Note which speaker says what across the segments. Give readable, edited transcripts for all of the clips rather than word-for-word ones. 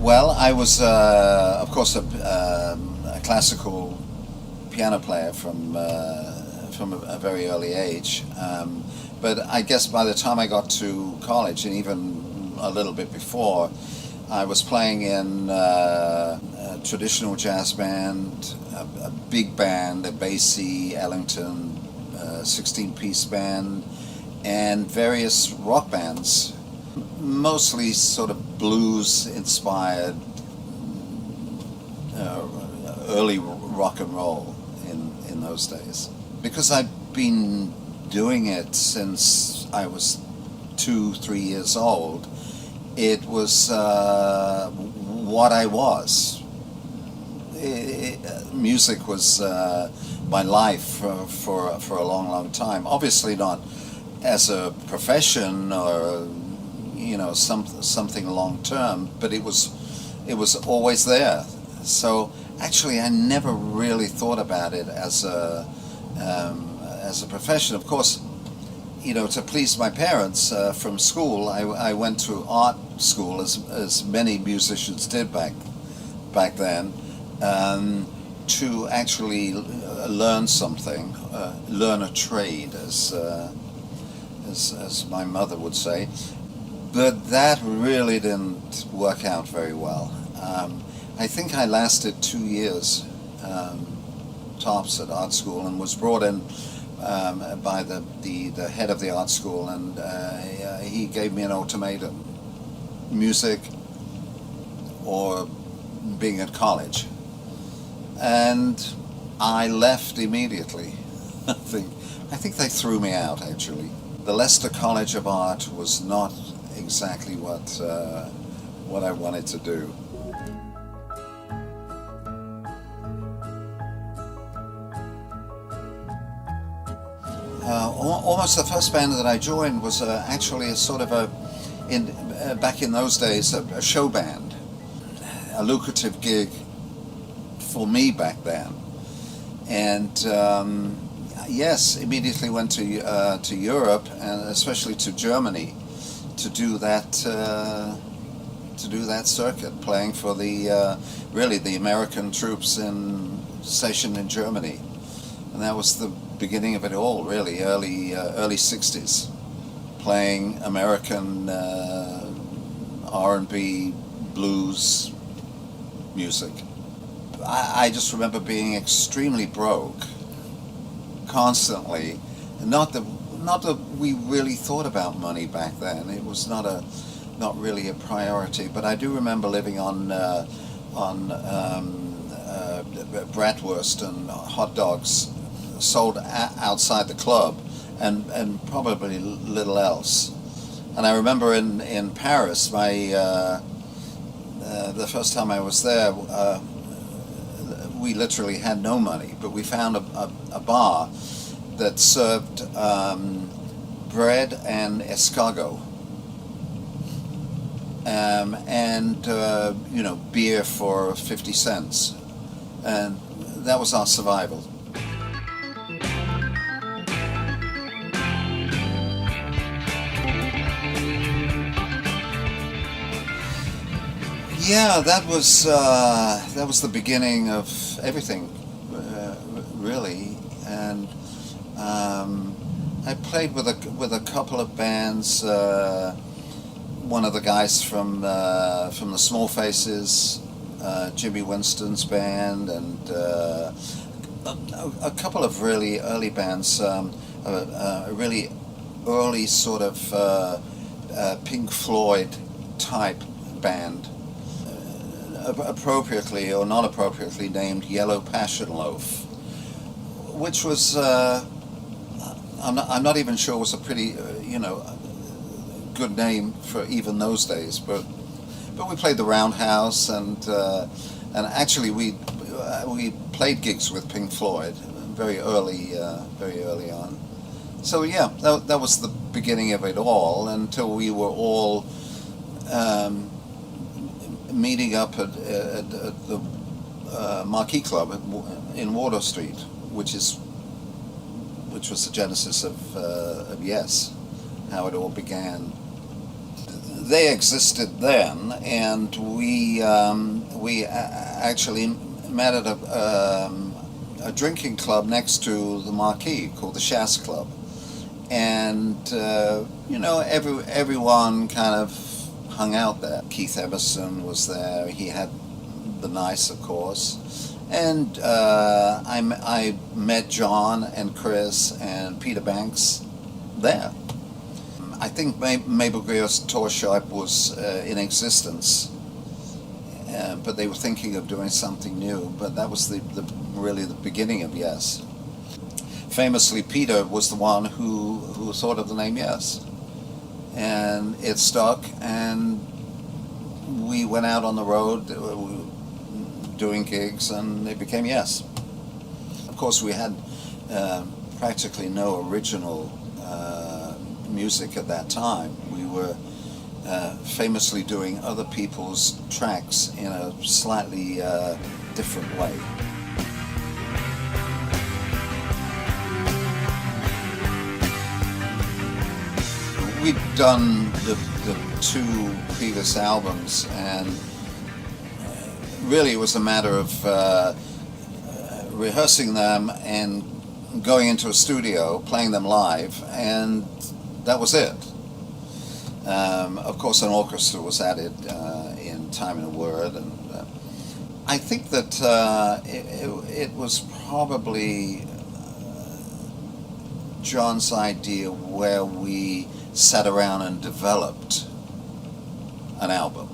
Speaker 1: Well, I was, of course, a classical piano player from a very early age. But I guess by the time I got to college, and even a little bit before, I was playing in a traditional jazz band, a big band, a Basie, Ellington, 16-piece band, and various rock bands, mostly sort of blues-inspired, early rock and roll in those days. Because I've been doing it since I was 2-3 years old, it was what I was. Music was my life for a long time. Obviously not as a profession or something long term, but it was always there. So actually, I never really thought about it as a profession. Of course, to please my parents from school, I went to art school, as many musicians did back then, to actually learn something, learn a trade, as my mother would say. But that really didn't work out very well. I think I lasted 2 years tops at art school, and was brought in by the head of the art school, and he gave me an ultimatum: music or being at college. And I left immediately. I think they threw me out, actually. The Leicester College of Art was not exactly what I wanted to do. Almost the first band that I joined was actually a sort of back in those days, a show band, a lucrative gig for me back then. And yes, immediately went to Europe, and especially to Germany, to do that circuit, playing for the American troops stationed in Germany. And that was the beginning of it all, really, early 60s, playing American R&B, blues music. I just remember being extremely broke, constantly. Not that we really thought about money back then. It was not really a priority. But I do remember living on bratwurst and hot dogs sold outside the club, and probably little else. And I remember in Paris, the first time I was there, we literally had no money, but we found a bar that served bread and escargot, and beer for 50 cents, and that was our survival. Yeah, that was the beginning of everything, really. And I played with a couple of bands. One of the guys from the Small Faces, Jimmy Winston's band, and a couple of really early bands. A really early sort of Pink Floyd type band. Appropriately or not appropriately named Yellow Passion Loaf, which was I'm not even sure was a pretty good name for even those days, but we played the Roundhouse, and actually we played gigs with Pink Floyd very early on. So yeah, that was the beginning of it all, until we were all meeting up at the Marquee Club in Wardour Street, which was the genesis of Yes, how it all began. they existed then, and we actually met at a drinking club next to the Marquee called the Shas Club, and everyone kind of hung out there. Keith Emerson was there. He had the Nice, of course, and I met John and Chris and Peter Banks there. I think Mabel Greer's tour shop was in existence, but they were thinking of doing something new. But that was really the beginning of Yes. Famously, Peter was the one who thought of the name Yes, and it stuck. And we went out on the road doing gigs, and it became Yes. Of course, we had practically no original music at that time. We were famously doing other people's tracks in a slightly different way. We'd done the two previous albums, and really it was a matter of rehearsing them and going into a studio, playing them live, and that was it. Of course, an orchestra was added in Time and a Word, and I think that it was probably John's idea where we sat around and developed an album.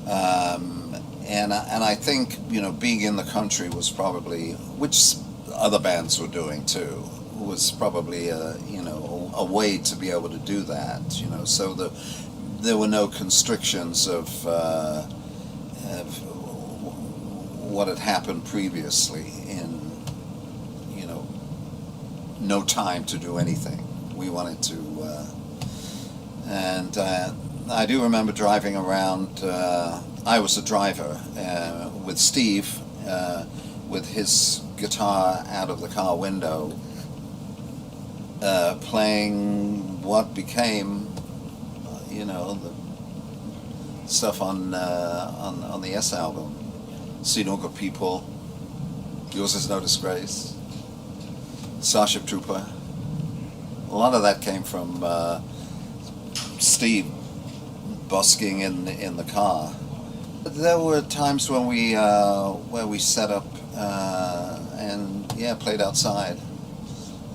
Speaker 1: And I think, being in the country was probably, which other bands were doing too, was probably a way to be able to do that, so there were no constrictions of what had happened previously in, no time to do anything. We wanted to, and I do remember driving around. I was a driver with Steve, with his guitar out of the car window, playing what became, the stuff on the Yes album. See No Good People, Yours Is No Disgrace, Starship Trooper. A lot of that came from Steve busking in the car. There were times when we set up and played outside.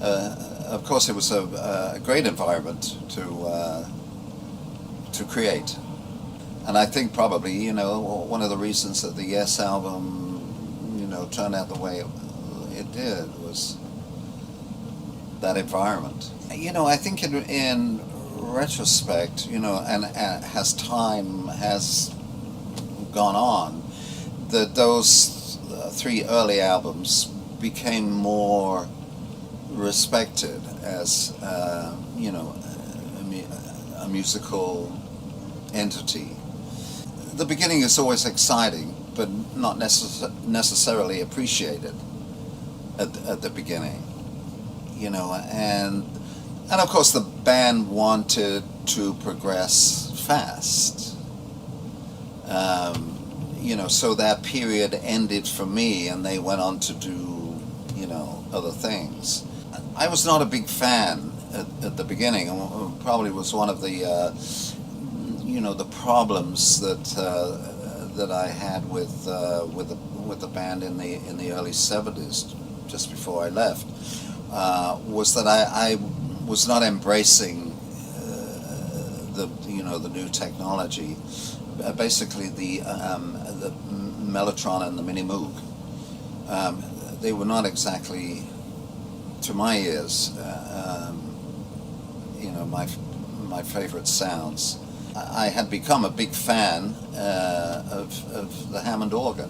Speaker 1: Of course, it was a great environment to create, and I think probably one of the reasons that the Yes album turned out the way it did was that environment. I think in retrospect, and as time has gone on, that those three early albums became more respected as a musical entity. The beginning is always exciting, but not necessarily appreciated at the beginning. And of course the band wanted to progress fast. So that period ended for me, and they went on to do, other things. I was not a big fan at the beginning. Probably was one of the, the problems that I had with the band in the early '70s, just before I left. Was that I was not embracing the new technology, basically the Mellotron and the Mini Moog. They were not exactly, to my ears, my favorite sounds. I had become a big fan of the Hammond organ,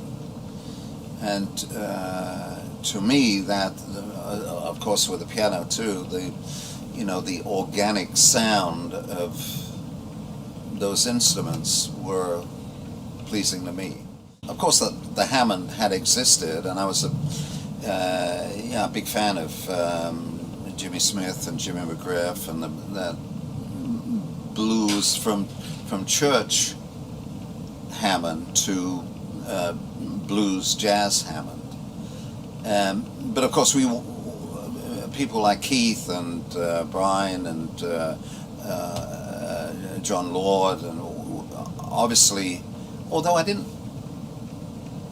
Speaker 1: and to me that, of course with the piano too, the organic sound of those instruments were pleasing to me. Of course the Hammond had existed, and I was a big fan of Jimmy Smith and Jimmy McGriff and that blues from church Hammond to blues jazz Hammond. But of course, people like Keith and Brian and John Lord, and obviously, although I didn't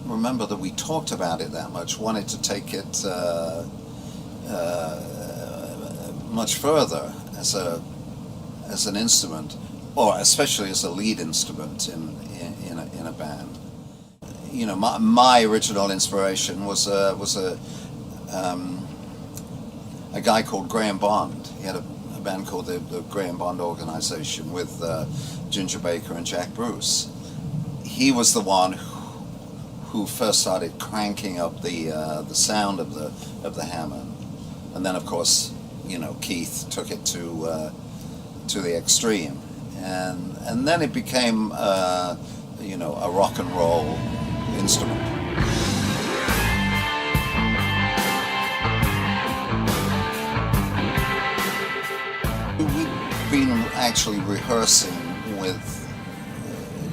Speaker 1: remember that we talked about it that much, wanted to take it much further as an instrument, or especially as a lead instrument in a band. You know, my original inspiration was a guy called Graham Bond. He had a band called the Graham Bond Organization with Ginger Baker and Jack Bruce. He was the one who first started cranking up the sound of the Hammond, and then of course, you know, Keith took it to the extreme, and then it became you know, a rock and roll instrument. We've been actually rehearsing with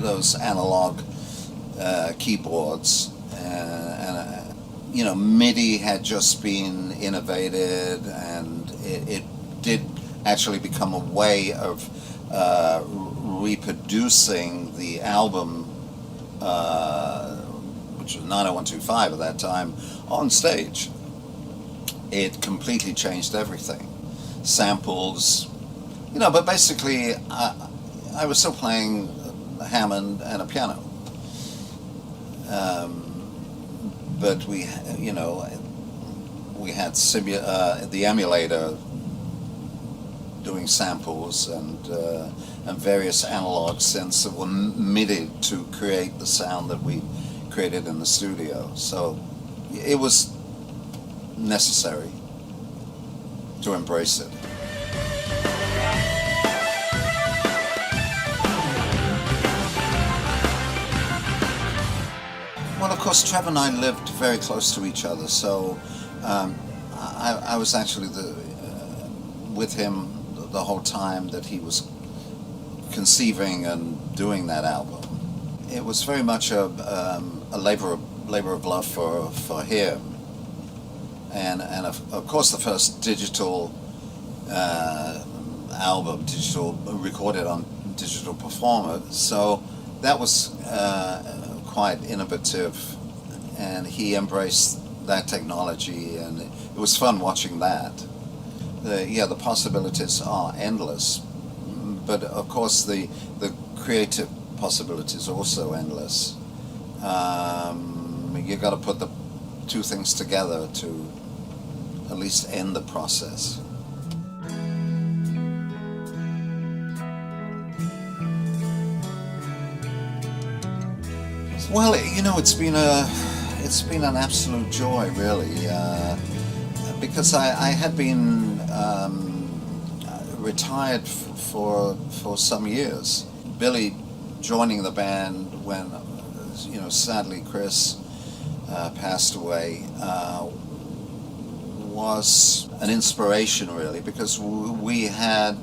Speaker 1: those analog keyboards, and you know, MIDI had just been innovated, and it did actually become a way of reproducing the album, which was 90125 at that time, on stage. It completely changed everything. Samples, you know, but basically I was still playing a Hammond and a piano. But we, you know, we had the emulator doing samples and various analog synths that were MIDI'd to create the sound that we created in the studio. So it was necessary to embrace it. Well, of course, Trevor and I lived very close to each other, so I was actually with him the whole time that he was conceiving and doing that album. It was very much a labor of love for him, and of course the first digital album, recorded on digital performer. So that was quite innovative, and he embraced that technology, and it was fun watching that. The possibilities are endless, but of course the creative possibilities are also endless. You got to put the two things together to at least end the process. Well, you know, it's been an absolute joy, really, because I had been retired for some years. Billy joining the band when, you know, sadly Chris passed away, was an inspiration, really, because we had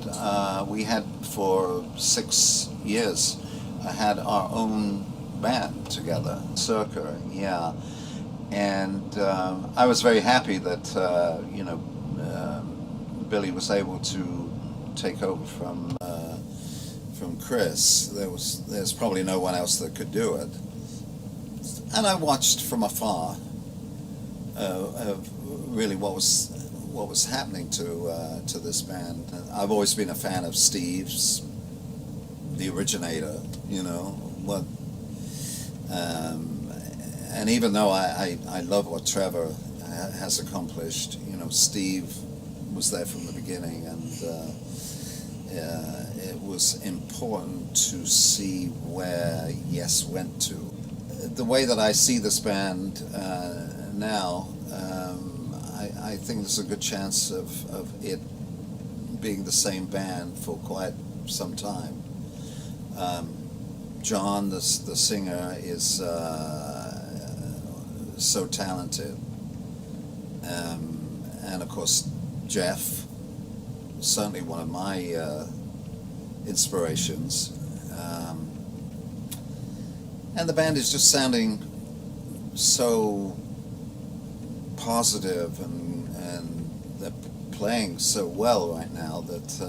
Speaker 1: for 6 years had our own band together, Circa, yeah, and I was very happy that you know, Billy was able to take over from Chris. There's probably no one else that could do it, and I watched from afar really what was happening to this band. I've always been a fan of Steve's, the originator, you know, what. And even though I love what Trevor has accomplished, you know, Steve was there from the beginning, and it was important to see where Yes went to. The way that I see this band now, I think there's a good chance of it being the same band for quite some time. John, the singer, is so talented, and of course Jeff, certainly one of my inspirations. And the band is just sounding so positive, and they're playing so well right now that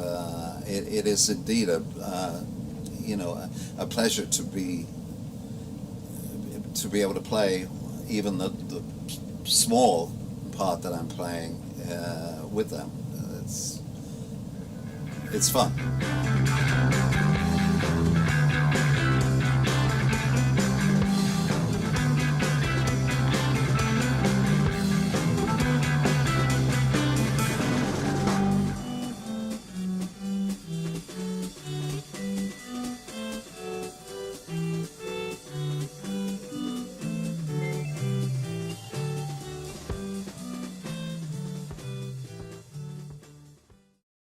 Speaker 1: it is indeed a pleasure to be able to play even the small part that I'm playing with them. It's fun.